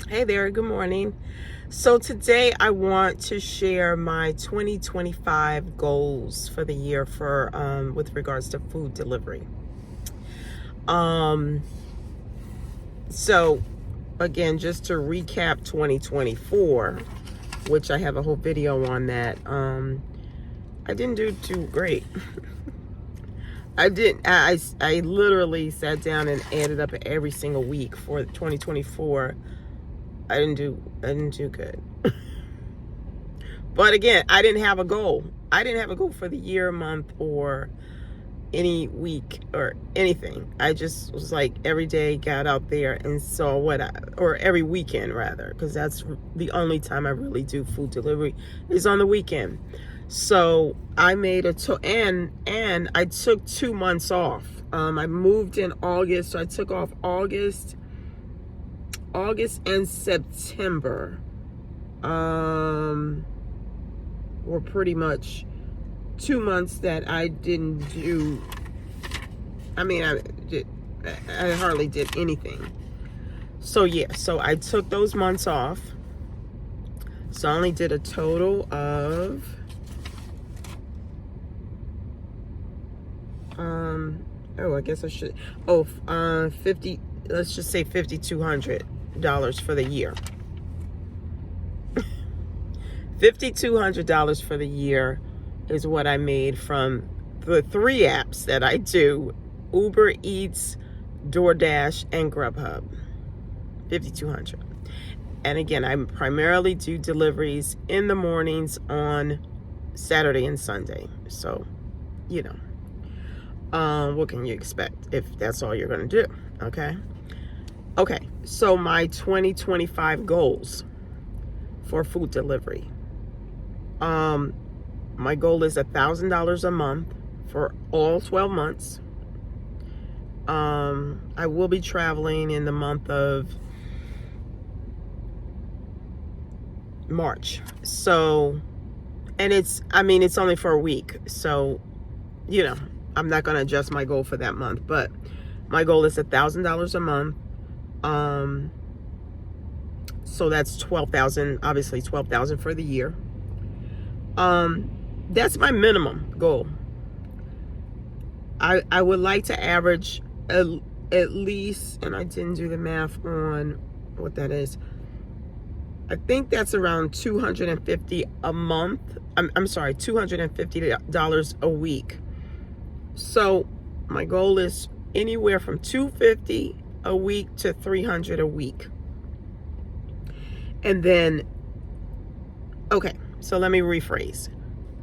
Hey there, good morning. So today I want to share my 2025 goals for the year for with regards to food delivery. Um so again, just to recap 2024, which I have a whole video on that. I didn't do too great. I literally sat down and added up every single week for 2024. I didn't do good. But again, I didn't have a goal. I didn't have a goal for the year, month, or any week or anything. I just was like every day got out there and saw or every weekend rather, because that's the only time I really do food delivery is on the weekend. So I made and I took 2 months off. I moved in August, so I took off August and September. Were pretty much 2 months that I didn't do. I mean, I hardly did anything. So yeah, so I took those months off. So I only did a total of I guess I should 50, let's just say $5,200 for the year. $5,200 for the year is what I made from the 3 apps that I do: Uber Eats, DoorDash, and Grubhub. $5,200. And again, I primarily do deliveries in the mornings on Saturday and Sunday. So, what can you expect if that's all you're going to do? Okay, so my 2025 goals for food delivery. My goal is $1,000 a month for all 12 months. I will be traveling in the month of March. So, and it's only for a week. So, I'm not going to adjust my goal for that month, but my goal is $1,000 a month. So that's 12,000, obviously 12,000 for the year. That's my minimum goal. I would like to average at least, and I didn't do the math on what that is. I think that's around $250 a month. I'm sorry, $250 a week. So my goal is anywhere from $250 a week to $300 a week. And then, okay, so let me rephrase.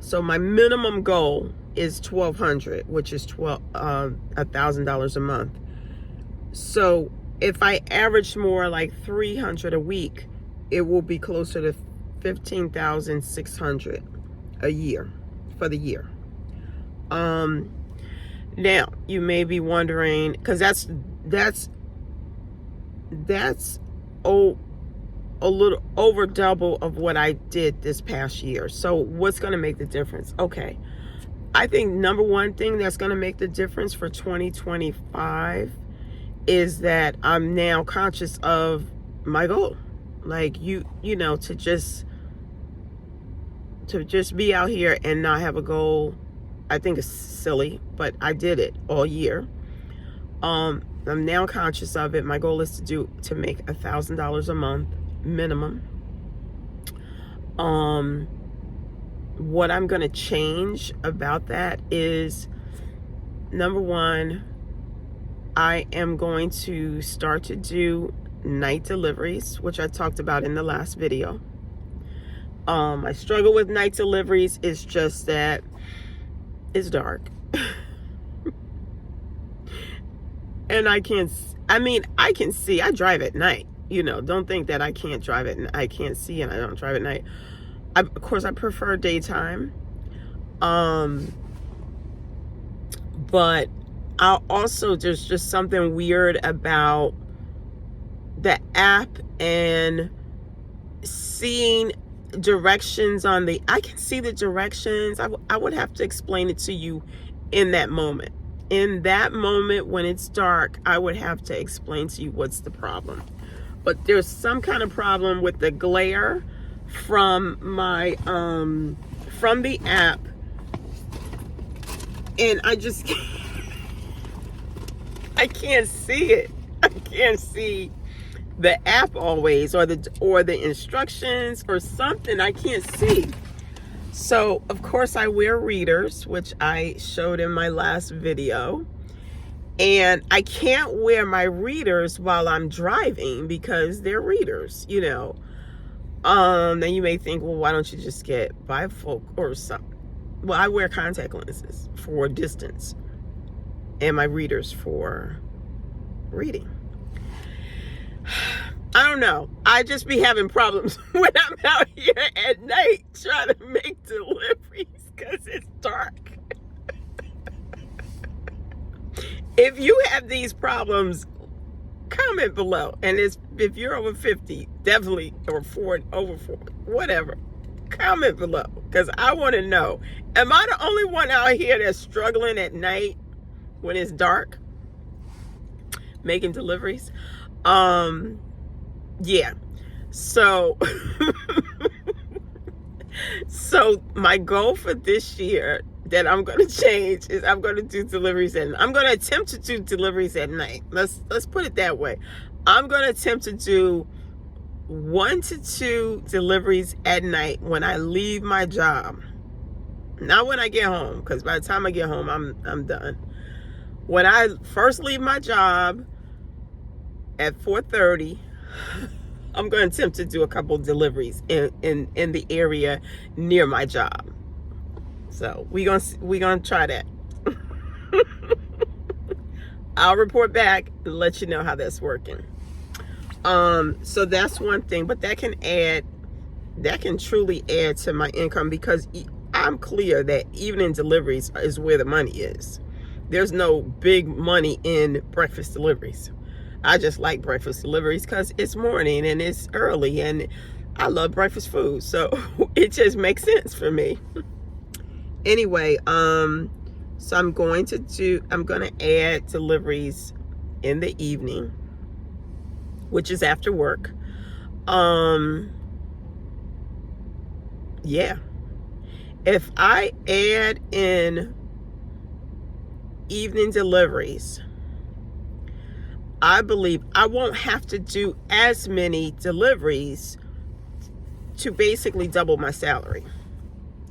So my minimum goal is $1,200, which is $1,000 a month. So if I average more like $300 a week, it will be closer to $15,600 a year for the year. Now you may be wondering, because that's a little over double of what I did this past year. So what's going to make the difference? Okay, I think number one thing that's going to make the difference for 2025 is that I'm now conscious of my goal. Like to just be out here and not have a goal, I think it's silly, but I did it all year. I'm now conscious of it. My goal is to make $1,000 a month minimum. What I'm going to change about that is, number one, I am going to start to do night deliveries, which I talked about in the last video. I struggle with night deliveries. It's just that it's dark. And I can see, I drive at night. Don't think that I can't drive it and I can't see and I don't drive at night. Of course, I prefer daytime. But I'll also, there's just something weird about the app and seeing directions I can see the directions. I would have to explain it to you in that moment. In that moment when it's dark, I would have to explain to you what's the problem. but there's some kind of problem with the glare from my from the app, and I can't see it. I can't see the app always, or the instructions or something. I can't see. So of course I wear readers, which I showed in my last video. And I can't wear my readers while I'm driving because they're readers, you know. Then you may think, well, why don't you just get bifocal or something? Well, I wear contact lenses for distance and my readers for reading. I don't know. I just be having problems when I'm out here at night trying to make deliveries because it's dark. If you have these problems, comment below. And if you're over 50, definitely, or 40, over 40, whatever, comment below. Because I want to know, am I the only one out here that's struggling at night when it's dark making deliveries? Yeah. So, so my goal for this year that I'm going to change is I'm going to do deliveries I'm going to attempt to do deliveries at night. Let's put it that way. I'm going to attempt to do 1 to 2 deliveries at night when I leave my job. Not when I get home, because by the time I get home, I'm done. When I first leave my job at 4:30, I'm going to attempt to do a couple deliveries in the area near my job. So we gonna try that. I'll report back and let you know how that's working. So that's one thing, but that can truly add to my income, because I'm clear that evening deliveries is where the money is. There's no big money in breakfast deliveries. I just like breakfast deliveries because it's morning and it's early and I love breakfast food. So it just makes sense for me. Anyway, so I'm going to add deliveries in the evening, which is after work. Yeah. If I add in evening deliveries, I believe I won't have to do as many deliveries to basically double my salary,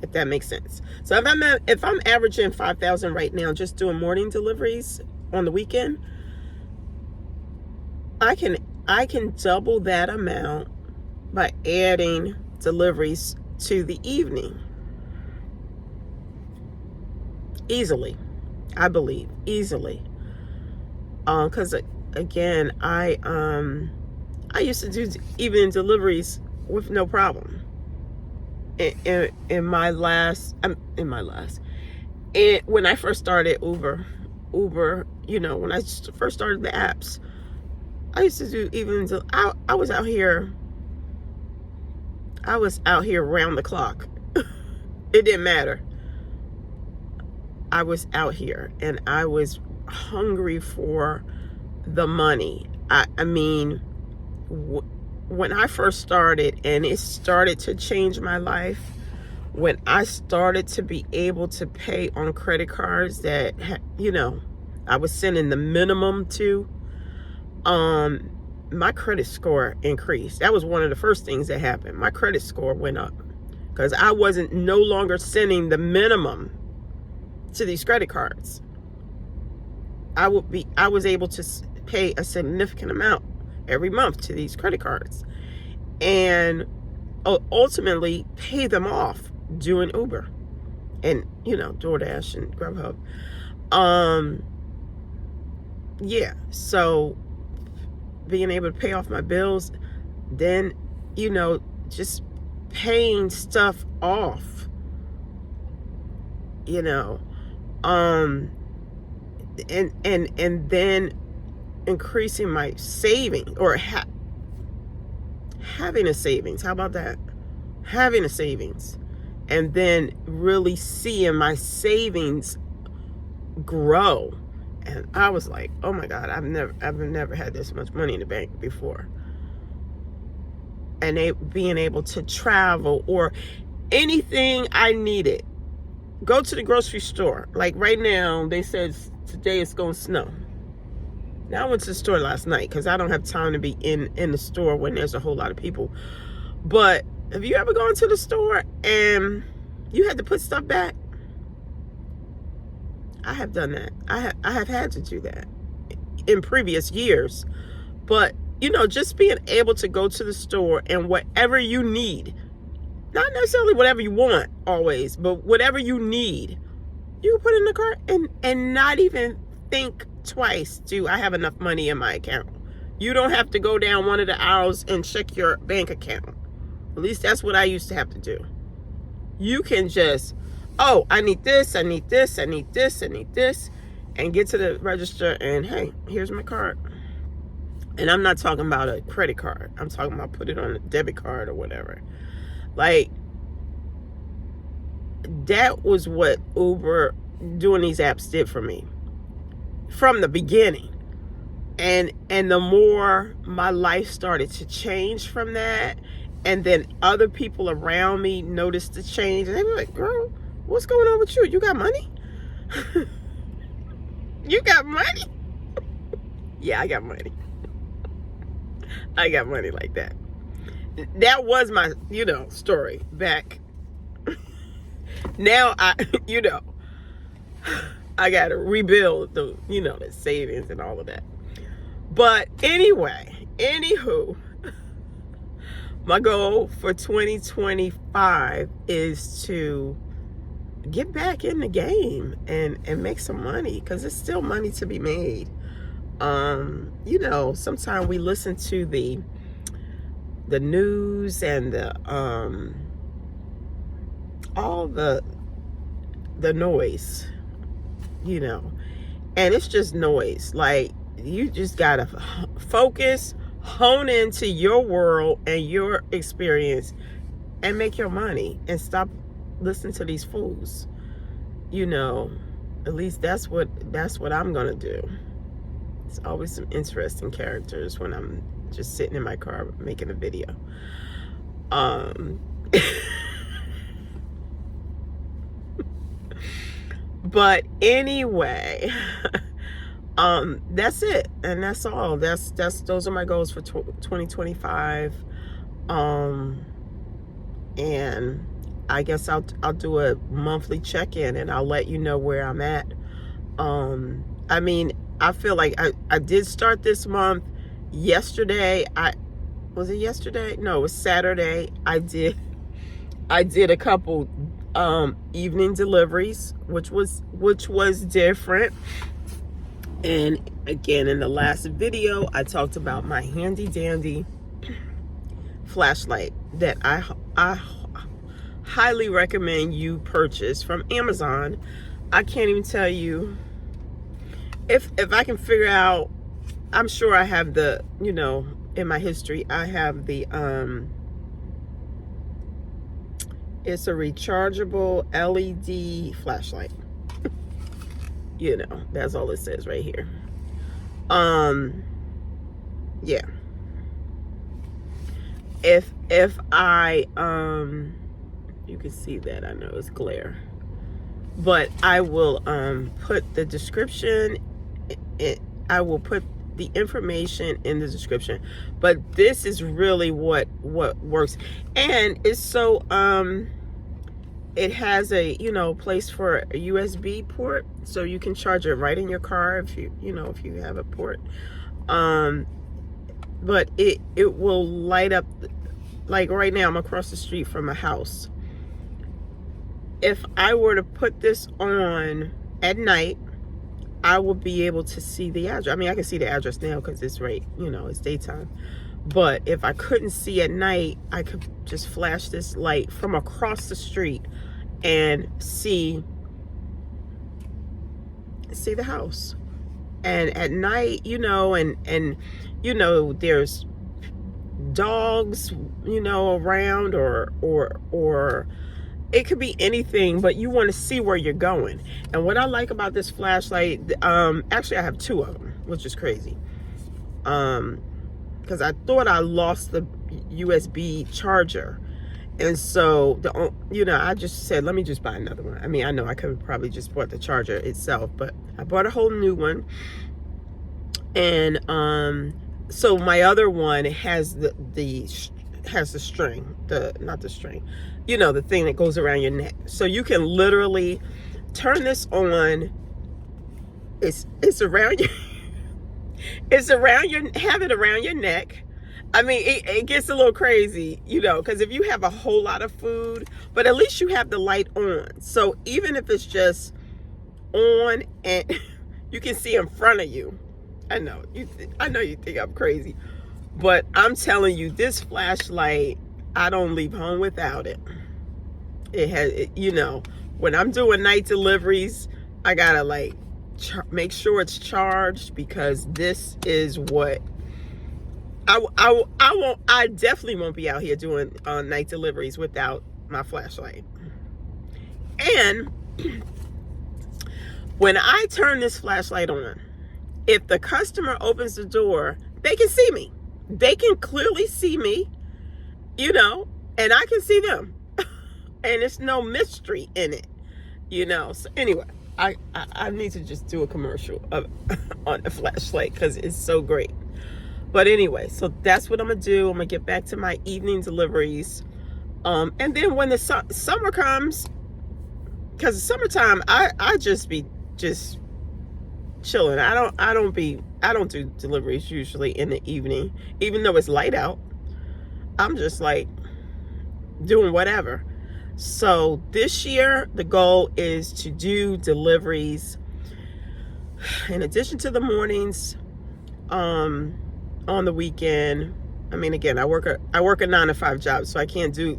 if that makes sense. So if I'm averaging 5,000 right now, just doing morning deliveries on the weekend, I can double that amount by adding deliveries to the evening. Easily, I believe, easily. Because again, I used to do evening deliveries with no problem. In my last, when I first started Uber, you know, when I first started the apps, I used to do evenings. I was out here around the clock. It didn't matter. I was out here and I was hungry for the money. I mean, when I first started, and it started to change my life, when I started to be able to pay on credit cards that, you know, I was sending the minimum to, my credit score increased. That was one of the first things that happened. My credit score went up because I wasn't no longer sending the minimum to these credit cards. I was able to pay a significant amount every month to these credit cards and ultimately pay them off doing Uber and, you know, DoorDash and Grubhub. Yeah, so being able to pay off my bills, then, you know, just paying stuff off, you know, and then increasing my saving, or having a savings. How about that? Having a savings, and then really seeing my savings grow. And I was like, oh my God, I've never had this much money in the bank before. and being able to travel or anything I needed. Go to the grocery store. Like right now, they said today it's going to snow. Now I went to the store last night because I don't have time to be in the store when there's a whole lot of people. But have you ever gone to the store and you had to put stuff back? I have done that. I have had to do that in previous years. But, you know, just being able to go to the store and whatever you need, not necessarily whatever you want always, but whatever you need, you can put in the cart and not even think twice, do I have enough money in my account? You don't have to go down one of the aisles and check your bank account. At least that's what I used to have to do. You can just, oh, I need this, I need this, I need this, I need this, and get to the register and, hey, here's my card. And I'm not talking about a credit card. I'm talking about put it on a debit card or whatever. Like, that was what Uber doing these apps did for me from the beginning. And the more my life started to change from that, and then other people around me noticed the change, and they were like, girl, what's going on with you? You got money? You got money? Yeah, I got money. I got money like that. That was my, you know, story back. Now I, you know, I got to rebuild the, you know, the savings and all of that. But anyway, anywho, my goal for 2025 is to get back in the game and make some money, because there's still money to be made. You know, sometimes we listen to the news and the all the noise, you know, and it's just noise. Like, you just gotta focus, hone into your world and your experience and make your money and stop listening to these fools. You know, at least that's what I'm gonna do. It's always some interesting characters when I'm just sitting in my car making a video. But anyway, that's it, and that's all. Those are my goals for 2025. And I guess I'll do a monthly check-in and I'll let you know where I'm at. I mean, I feel like I did start this month yesterday. Was it yesterday? No, it was Saturday. I did a couple evening deliveries, which was different. And again, in the last video, I talked about my handy dandy flashlight that I highly recommend you purchase from Amazon. I can't even tell you if I can figure out. I'm sure I have the, you know, in my history, I have the it's a rechargeable LED flashlight. You know, that's all it says right here. Yeah. If I you can see that, I know it's glare, but I will put the description. I will put the information in the description. But this is really what works, and it's so it has a, you know, place for a USB port, so you can charge it right in your car if you have a port. But it will light up. Like right now, I'm across the street from a house. If I were to put this on at night, I will be able to see the address. I mean, I can see the address now because it's right, you know, it's daytime. But if I couldn't see at night, I could just flash this light from across the street and see the house. And at night, you know, and you know, there's dogs, you know, around, or it could be anything, but you want to see where you're going. And what I like about this flashlight, actually I have two of them, which is crazy, because I thought I lost the USB charger. And so I just said, let me just buy another one. I mean, I know I could have probably just bought the charger itself, but I bought a whole new one. And so my other one has the string, not the string, the thing that goes around your neck. So you can literally turn this on. It's around your have it around your neck. I mean, it gets a little crazy, because if you have a whole lot of food, but at least you have the light on. So even if it's just on and you can see in front of you. I know you think I'm crazy, but I'm telling you, this flashlight, I don't leave home without it. It has, when I'm doing night deliveries, I gotta make sure it's charged, because this is what I definitely won't be out here doing night deliveries without my flashlight. And when I turn this flashlight on, if the customer opens the door, they can see me. They can clearly see me, and I can see them. And it's no mystery in it, So anyway, I need to just do a commercial on the flashlight, because it's so great. But anyway, so that's what I'm going to do. I'm going to get back to my evening deliveries. And then when the summer comes, because the summertime, I just be chilling. I don't do deliveries usually in the evening, even though it's light out. I'm just doing whatever. So this year the goal is to do deliveries in addition to the mornings, on the weekend. I mean, again, I work a 9-to-5 job, so I can't do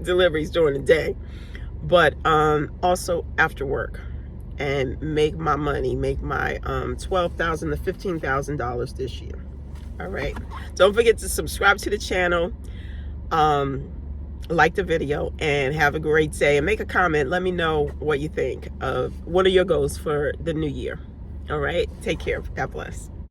deliveries during the day, but also after work. And make my money, make my $12,000 to $15,000 this year. All right. Don't forget to subscribe to the channel, like the video, and have a great day. And make a comment. Let me know what you think of what are your goals for the new year. All right. Take care. God bless.